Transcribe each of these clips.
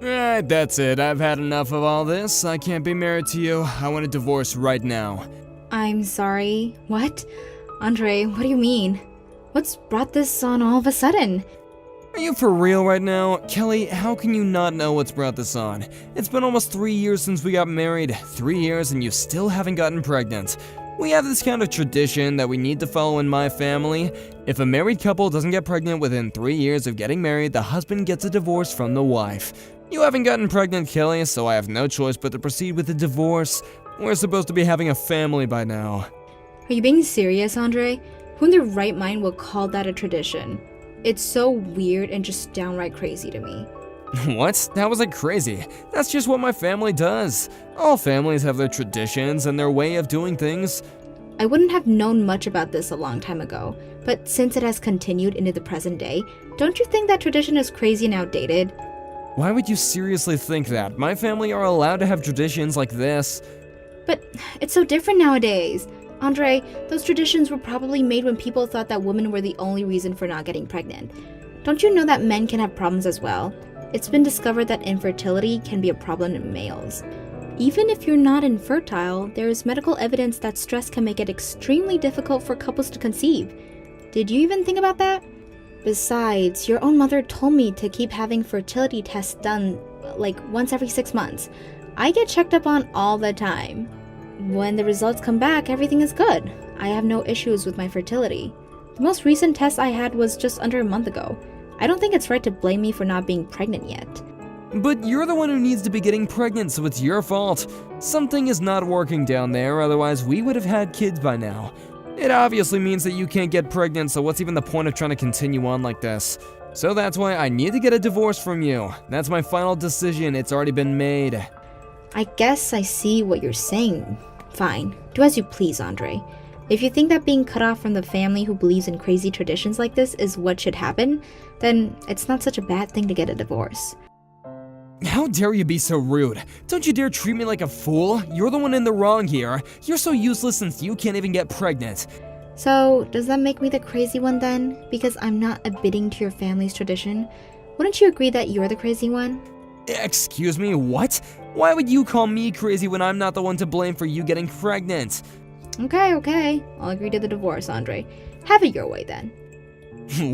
Alright, that's it. I've had enough of all this. I can't be married to you. I want a divorce right now. I'm sorry. What? Andre, what do you mean? What's brought this on all of a sudden? Are you for real right now? Kelly, how can you not know what's brought this on? It's been almost 3 years since we got married. 3 years and you still haven't gotten pregnant. We have this kind of tradition that we need to follow in my family. If a married couple doesn't get pregnant within 3 years of getting married, the husband gets a divorce from the wife. You haven't gotten pregnant, Kelly, so I have no choice but to proceed with the divorce. We're supposed to be having a family by now. Are you being serious, Andre? Who in their right mind will call that a tradition? It's so weird and just downright crazy to me. What? That wasn't crazy. That's just what my family does. All families have their traditions and their way of doing things. I wouldn't have known much about this a long time ago, but since it has continued into the present day, don't you think that tradition is crazy and outdated? Why would you seriously think that? My family are allowed to have traditions like this. But it's so different nowadays. Andre, those traditions were probably made when people thought that women were the only reason for not getting pregnant. Don't you know that men can have problems as well? It's been discovered that infertility can be a problem in males. Even if you're not infertile, there is medical evidence that stress can make it extremely difficult for couples to conceive. Did you even think about that? Besides, your own mother told me to keep having fertility tests done like once every 6 months. I get checked up on all the time. When the results come back, everything is good. I have no issues with my fertility. The most recent test I had was just under a month ago. I don't think it's right to blame me for not being pregnant yet. But you're the one who needs to be getting pregnant, so it's your fault. Something is not working down there, otherwise we would have had kids by now. It obviously means that you can't get pregnant, so what's even the point of trying to continue on like this? So that's why I need to get a divorce from you. That's my final decision, it's already been made. I guess I see what you're saying. Fine, do as you please, Andre. If you think that being cut off from the family who believes in crazy traditions like this is what should happen, then it's not such a bad thing to get a divorce. How dare you be so rude? Don't you dare treat me like a fool. You're the one in the wrong here. You're so useless since you can't even get pregnant. So, does that make me the crazy one then? Because I'm not abiding to your family's tradition? Wouldn't you agree that you're the crazy one? Excuse me, what? Why would you call me crazy when I'm not the one to blame for you getting pregnant? Okay. I'll agree to the divorce, Andre. Have it your way then.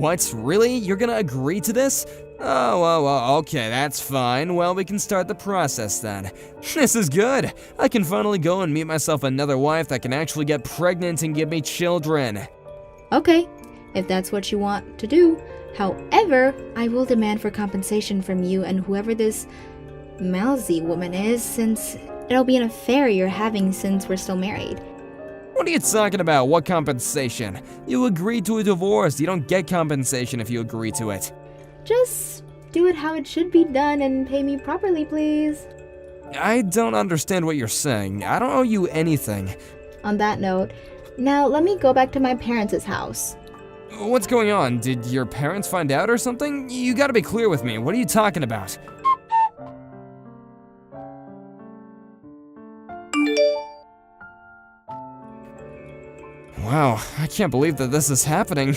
What? Really? You're gonna agree to this? Oh, okay, that's fine. Well, we can start the process then. This is good. I can finally go and meet myself another wife that can actually get pregnant and give me children. Okay, if that's what you want to do. However, I will demand for compensation from you and whoever this Malzy woman is, since it'll be an affair you're having since we're still married. What are you talking about? What compensation? You agreed to a divorce. You don't get compensation if you agree to it. Just do it how it should be done and pay me properly, please. I don't understand what you're saying. I don't owe you anything. On that note, now let me go back to my parents' house. What's going on? Did your parents find out or something? You gotta be clear with me. What are you talking about? Wow, I can't believe that this is happening.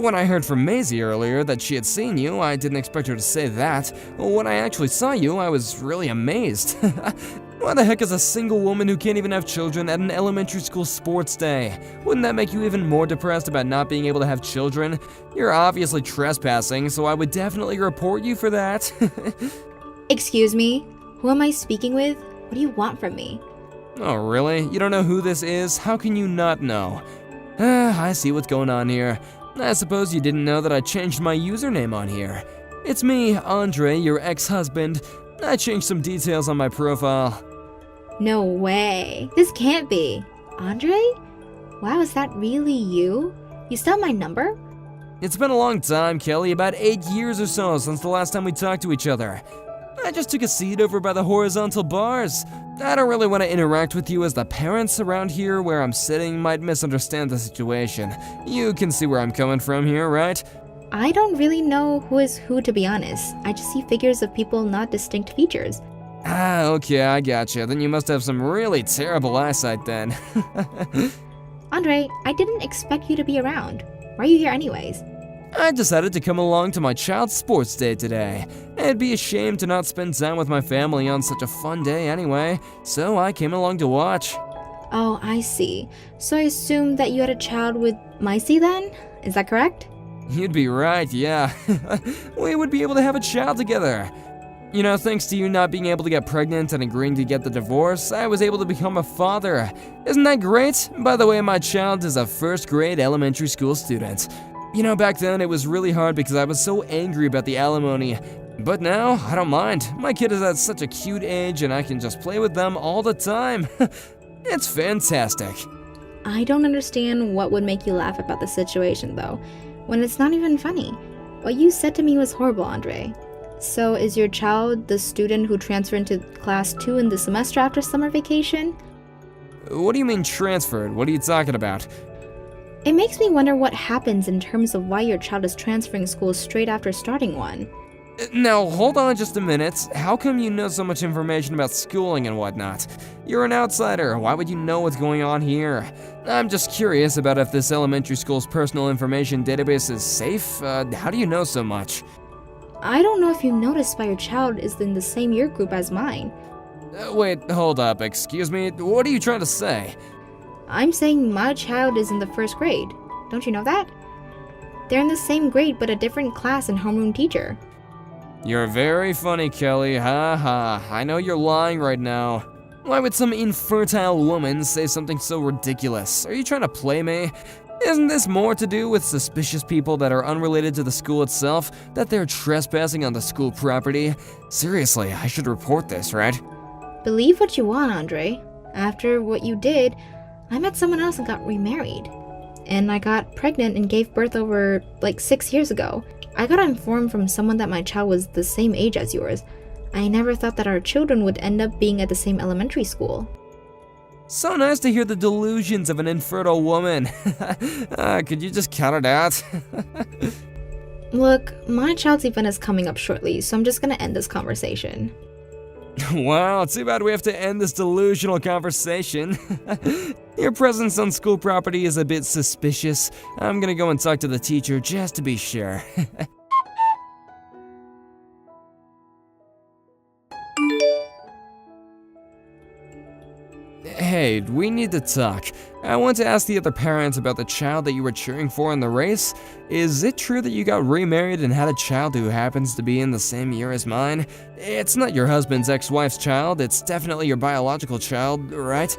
When I heard from Maisie earlier that she had seen you, I didn't expect her to say that. When I actually saw you, I was really amazed. Why the heck is a single woman who can't even have children at an elementary school sports day? Wouldn't that make you even more depressed about not being able to have children? You're obviously trespassing, so I would definitely report you for that. Excuse me? Who am I speaking with? What do you want from me? Oh, really? You don't know who this is? How can you not know? I see what's going on here. I suppose you didn't know that I changed my username on here. It's me, Andre, your ex-husband. I changed some details on my profile. No way. This can't be. Andre? Wow, is that really you? You still have my number? It's been a long time, Kelly, about 8 years or so since the last time we talked to each other. I just took a seat over by the horizontal bars. I don't really want to interact with you as the parents around here where I'm sitting might misunderstand the situation. You can see where I'm coming from here, right? I don't really know who is who, to be honest. I just see figures of people, not distinct features. Ah, okay, I gotcha. Then you must have some really terrible eyesight then. Andre, I didn't expect you to be around. Why are you here anyways? I decided to come along to my child's sports day today. It'd be a shame to not spend time with my family on such a fun day anyway, so I came along to watch. Oh, I see. So I assume that you had a child with Maisie then? Is that correct? You'd be right, yeah. We would be able to have a child together. You know, thanks to you not being able to get pregnant and agreeing to get the divorce, I was able to become a father. Isn't that great? By the way, my child is a first-grade elementary school student. You know, back then it was really hard because I was so angry about the alimony. But now, I don't mind. My kid is at such a cute age and I can just play with them all the time. It's fantastic. I don't understand what would make you laugh about the situation, though, when it's not even funny. What you said to me was horrible, Andre. So is your child the student who transferred into class 2 in the semester after summer vacation? What do you mean transferred? What are you talking about? It makes me wonder what happens in terms of why your child is transferring schools straight after starting one. Now, hold on just a minute. How come you know so much information about schooling and whatnot? You're an outsider. Why would you know what's going on here? I'm just curious about if this elementary school's personal information database is safe. How do you know so much? I don't know if you noticed why your child is in the same year group as mine. Wait, hold up. Excuse me. What are you trying to say? I'm saying my child is in the first grade. Don't you know that? They're in the same grade but a different class and homeroom teacher. You're very funny, Kelly. Ha ha. I know you're lying right now. Why would some infertile woman say something so ridiculous? Are you trying to play me? Isn't this more to do with suspicious people that are unrelated to the school itself, that they're trespassing on the school property? Seriously, I should report this, right? Believe what you want, Andre. After what you did, I met someone else and got remarried. And I got pregnant and gave birth over, 6 years ago. I got informed from someone that my child was the same age as yours. I never thought that our children would end up being at the same elementary school. So nice to hear the delusions of an infertile woman. Could you just cut it out? Look, my child's event is coming up shortly, so I'm just gonna end this conversation. Wow, too bad we have to end this delusional conversation. Your presence on school property is a bit suspicious. I'm gonna go and talk to the teacher just to be sure. Hey, we need to talk. I want to ask the other parents about the child that you were cheering for in the race. Is it true that you got remarried and had a child who happens to be in the same year as mine? It's not your husband's ex-wife's child, it's definitely your biological child, right?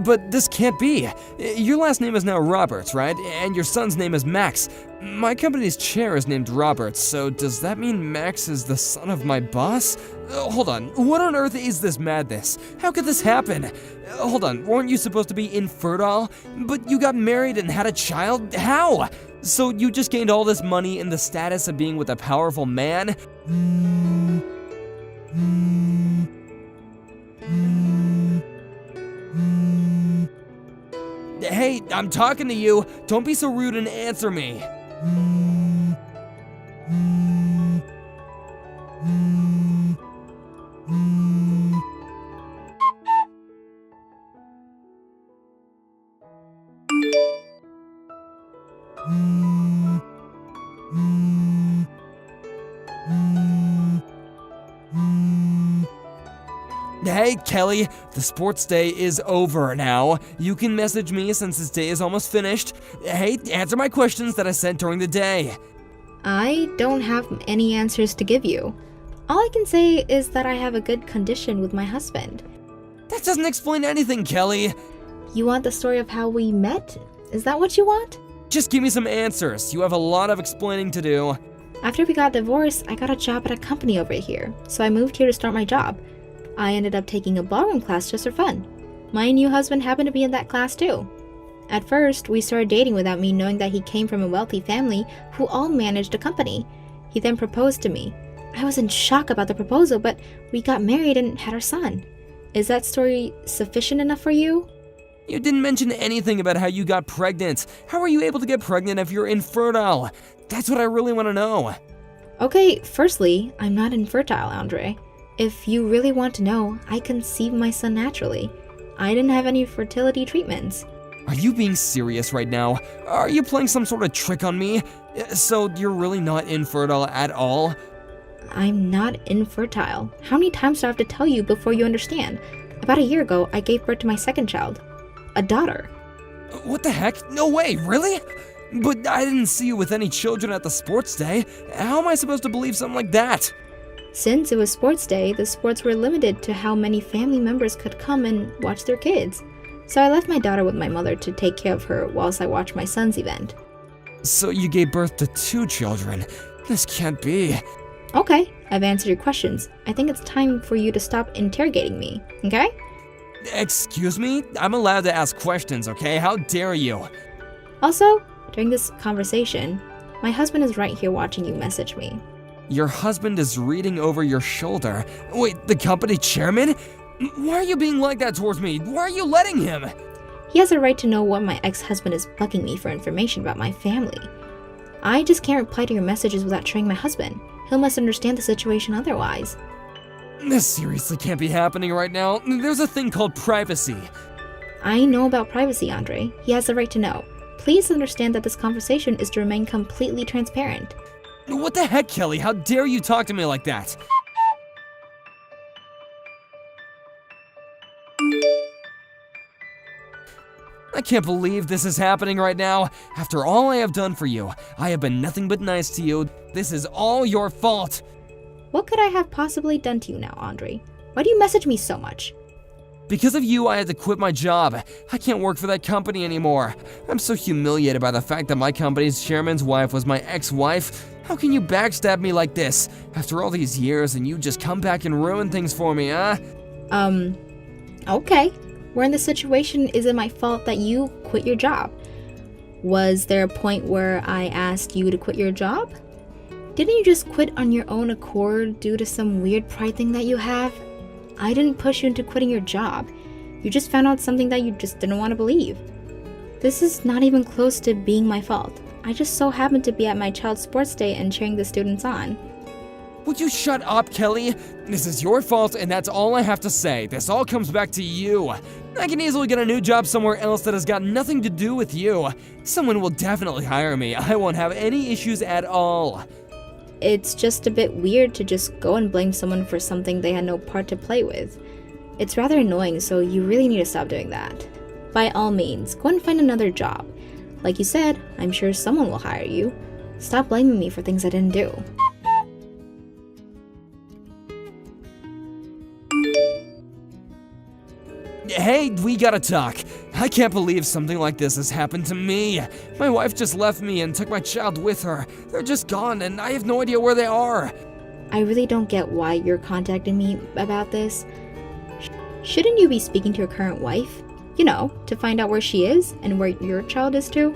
But this can't be. Your last name is now Roberts, right? And your son's name is Max. My company's chair is named Roberts, so does that mean Max is the son of my boss? Hold on, what on earth is this madness? How could this happen? Hold on, weren't you supposed to be infertile? But you got married and had a child? How? So you just gained all this money and the status of being with a powerful man? Hey, I'm talking to you. Don't be so rude and answer me. Hey, Kelly, the sports day is over now. You can message me since this day is almost finished. Hey, answer my questions that I sent during the day. I don't have any answers to give you. All I can say is that I have a good condition with my husband. That doesn't explain anything, Kelly. You want the story of how we met? Is that what you want? Just give me some answers. You have a lot of explaining to do. After we got divorced, I got a job at a company over here, so I moved here to start my job. I ended up taking a ballroom class just for fun. My new husband happened to be in that class too. At first, we started dating without me knowing that he came from a wealthy family who all managed a company. He then proposed to me. I was in shock about the proposal, but we got married and had our son. Is that story sufficient enough for you? You didn't mention anything about how you got pregnant. How are you able to get pregnant if you're infertile? That's what I really want to know. Okay, firstly, I'm not infertile, Andre. If you really want to know, I conceived my son naturally. I didn't have any fertility treatments. Are you being serious right now? Are you playing some sort of trick on me? So you're really not infertile at all? I'm not infertile. How many times do I have to tell you before you understand? About a year ago, I gave birth to my second child. A daughter. What the heck? No way, really? But I didn't see you with any children at the sports day. How am I supposed to believe something like that? Since it was sports day, the sports were limited to how many family members could come and watch their kids. So I left my daughter with my mother to take care of her whilst I watched my son's event. So you gave birth to 2 children. This can't be. Okay, I've answered your questions. I think it's time for you to stop interrogating me, okay? Excuse me? I'm allowed to ask questions, okay? How dare you? Also, during this conversation, my husband is right here watching you message me. Your husband is reading over your shoulder. Wait, the company chairman? Why are you being like that towards me? Why are you letting him? He has a right to know what my ex-husband is bugging me for information about my family. I just can't reply to your messages without showing my husband. He'll misunderstand the situation otherwise. This seriously can't be happening right now. There's a thing called privacy. I know about privacy, Andre. He has the right to know. Please understand that this conversation is to remain completely transparent. What the heck, Kelly? How dare you talk to me like that? I can't believe this is happening right now. After all I have done for you, I have been nothing but nice to you. This is all your fault. What could I have possibly done to you now, Andre? Why do you message me so much? Because of you, I had to quit my job. I can't work for that company anymore. I'm so humiliated by the fact that my company's chairman's wife was my ex-wife. How can you backstab me like this? After all these years, and you just come back and ruin things for me, huh? Okay. We're in this situation. Is it my fault that you quit your job? Was there a point where I asked you to quit your job? Didn't you just quit on your own accord due to some weird pride thing that you have? I didn't push you into quitting your job. You just found out something that you just didn't want to believe. This is not even close to being my fault. I just so happened to be at my child's sports day and cheering the students on. Would you shut up, Kelly? This is your fault, and that's all I have to say. This all comes back to you. I can easily get a new job somewhere else that has got nothing to do with you. Someone will definitely hire me. I won't have any issues at all. It's just a bit weird to just go and blame someone for something they had no part to play with. It's rather annoying, so you really need to stop doing that. By all means, go and find another job. Like you said, I'm sure someone will hire you. Stop blaming me for things I didn't do. Hey, we gotta talk. I can't believe something like this has happened to me. My wife just left me and took my child with her. They're just gone, and I have no idea where they are. I really don't get why you're contacting me about this. Shouldn't you be speaking to your current wife? You know, to find out where she is and where your child is too?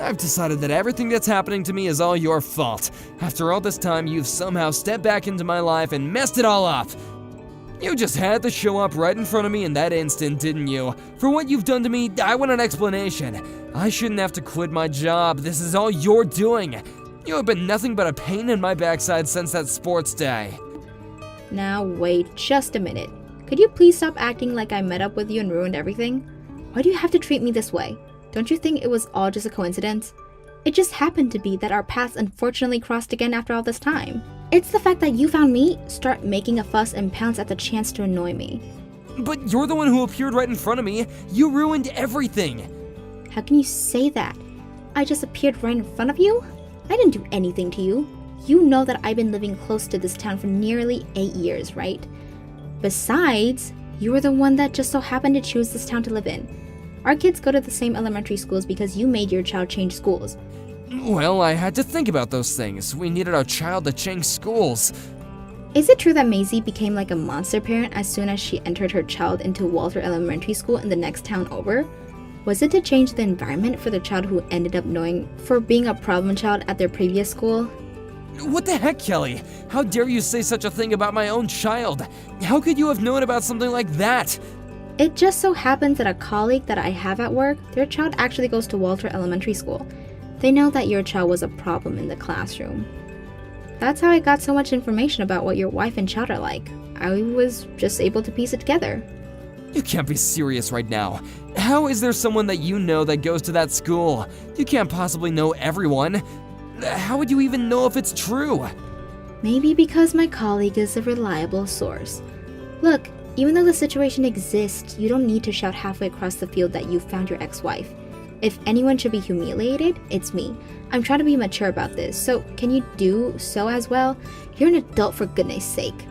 I've decided that everything that's happening to me is all your fault. After all this time, you've somehow stepped back into my life and messed it all up. You just had to show up right in front of me in that instant, didn't you? For what you've done to me, I want an explanation. I shouldn't have to quit my job. This is all you're doing. You have been nothing but a pain in my backside since that sports day. Now wait just a minute. Could you please stop acting like I met up with you and ruined everything? Why do you have to treat me this way? Don't you think it was all just a coincidence? It just happened to be that our paths unfortunately crossed again after all this time. It's the fact that you found me, start making a fuss and pounce at the chance to annoy me. But you're the one who appeared right in front of me. You ruined everything. How can you say that? I just appeared right in front of you? I didn't do anything to you. You know that I've been living close to this town for nearly 8 years, right? Besides, you were the one that just so happened to choose this town to live in. Our kids go to the same elementary schools because you made your child change schools. Well, I had to think about those things. We needed our child to change schools. Is it true that Maisie became like a monster parent as soon as she entered her child into Walter Elementary School in the next town over? Was it to change the environment for the child who ended up knowing for being a problem child at their previous school? What the heck, Kelly? How dare you say such a thing about my own child? How could you have known about something like that? It just so happens that a colleague that I have at work, their child actually goes to Walter Elementary School. They know that your child was a problem in the classroom. That's how I got so much information about what your wife and child are like. I was just able to piece it together. You can't be serious right now. How is there someone that you know that goes to that school? You can't possibly know everyone. How would you even know if it's true? Maybe because my colleague is a reliable source. Look, even though the situation exists, you don't need to shout halfway across the field that you found your ex-wife. If anyone should be humiliated, it's me. I'm trying to be mature about this, so can you do so as well? You're an adult, for goodness sake.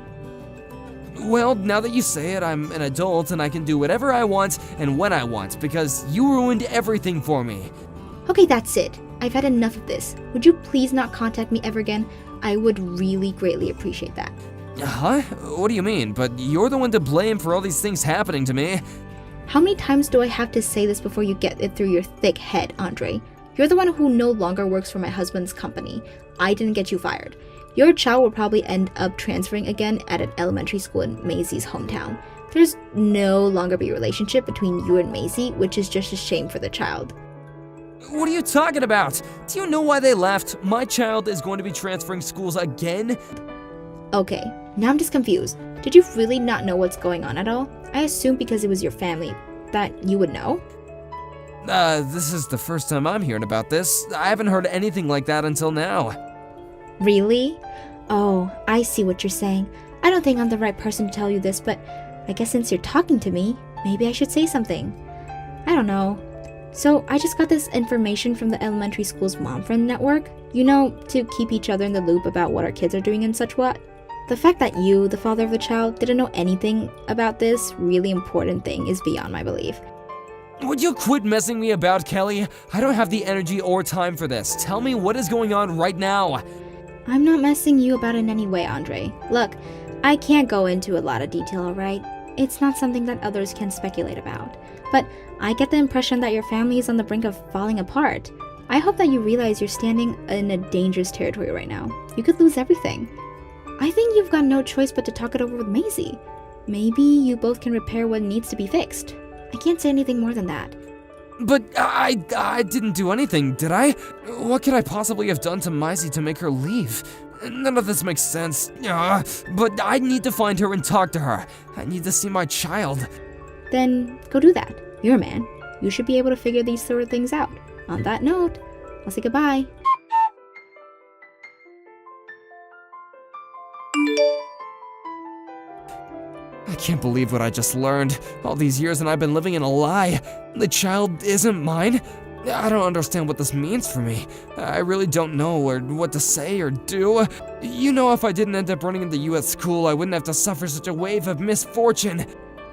Well, now that you say it, I'm an adult and I can do whatever I want and when I want because you ruined everything for me. Okay, that's it. I've had enough of this. Would you please not contact me ever again? I would really greatly appreciate that. Huh? What do you mean? But you're the one to blame for all these things happening to me. How many times do I have to say this before you get it through your thick head, Andre? You're the one who no longer works for my husband's company. I didn't get you fired. Your child will probably end up transferring again at an elementary school in Maisie's hometown. There's no longer be a relationship between you and Maisie, which is just a shame for the child. What are you talking about? Do you know why they left? My child is going to be transferring schools again? Okay, now I'm just confused. Did you really not know what's going on at all? I assumed because it was your family that you would know. This is the first time I'm hearing about this. I haven't heard anything like that until now. Really? Oh, I see what you're saying. I don't think I'm the right person to tell you this, but I guess since you're talking to me, maybe I should say something. I don't know. So I just got this information from the elementary school's mom friend network. You know, to keep each other in the loop about what our kids are doing and such what. The fact that you, the father of the child, didn't know anything about this really important thing is beyond my belief. Would you quit messing me about, Kelly? I don't have the energy or time for this. Tell me what is going on right now. I'm not messing you about in any way, Andre. Look, I can't go into a lot of detail, alright? It's not something that others can speculate about. But I get the impression that your family is on the brink of falling apart. I hope that you realize you're standing in a dangerous territory right now. You could lose everything. I think you've got no choice but to talk it over with Maisie. Maybe you both can repair what needs to be fixed. I can't say anything more than that. But I didn't do anything, did I? What could I possibly have done to Maisie to make her leave? None of this makes sense. But I need to find her and talk to her. I need to see my child. Then go do that. You're a man. You should be able to figure these sort of things out. On that note, I'll say goodbye. I can't believe what I just learned. All these years and I've been living in a lie. The child isn't mine. I don't understand what this means for me. I really don't know what to say or do. You know, if I didn't end up running into you at school, I wouldn't have to suffer such a wave of misfortune.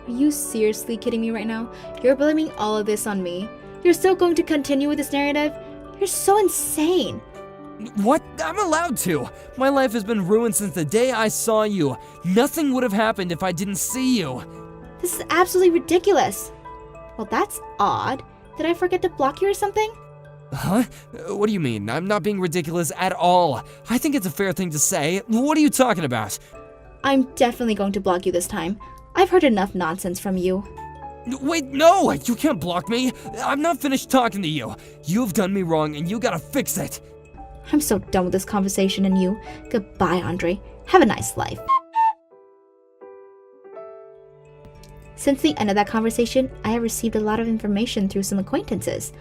Are you seriously kidding me right now? You're blaming all of this on me. You're still going to continue with this narrative? You're so insane. What? I'm allowed to. My life has been ruined since the day I saw you. Nothing would have happened if I didn't see you. This is absolutely ridiculous. Well, that's odd. Did I forget to block you or something? Huh? What do you mean? I'm not being ridiculous at all. I think it's a fair thing to say. What are you talking about? I'm definitely going to block you this time. I've heard enough nonsense from you. Wait, no! You can't block me! I'm not finished talking to you. You've done me wrong and you gotta fix it. I'm so done with this conversation and you. Goodbye, Andre. Have a nice life. Since the end of that conversation, I have received a lot of information through some acquaintances.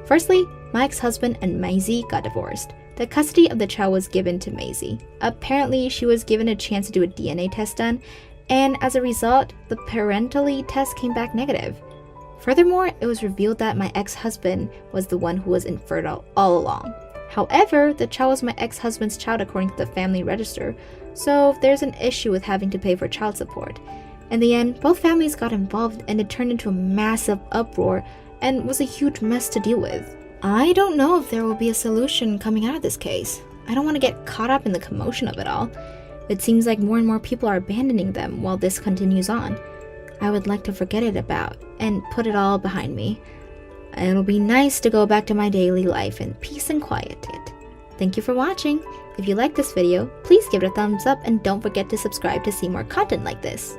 Firstly, my ex-husband and Maisie got divorced. The custody of the child was given to Maisie. Apparently, she was given a chance to do a DNA test done, and as a result, the parentality test came back negative. Furthermore, it was revealed that my ex-husband was the one who was infertile all along. However, the child was my ex-husband's child according to the family register, so there's an issue with having to pay for child support. In the end, both families got involved and it turned into a massive uproar and was a huge mess to deal with. I don't know if there will be a solution coming out of this case. I don't want to get caught up in the commotion of it all. It seems like more and more people are abandoning them while this continues on. I would like to forget it about and put it all behind me. It'll be nice to go back to my daily life in peace and quiet. Thank you for watching. If you liked this video, please give it a thumbs up and don't forget to subscribe to see more content like this.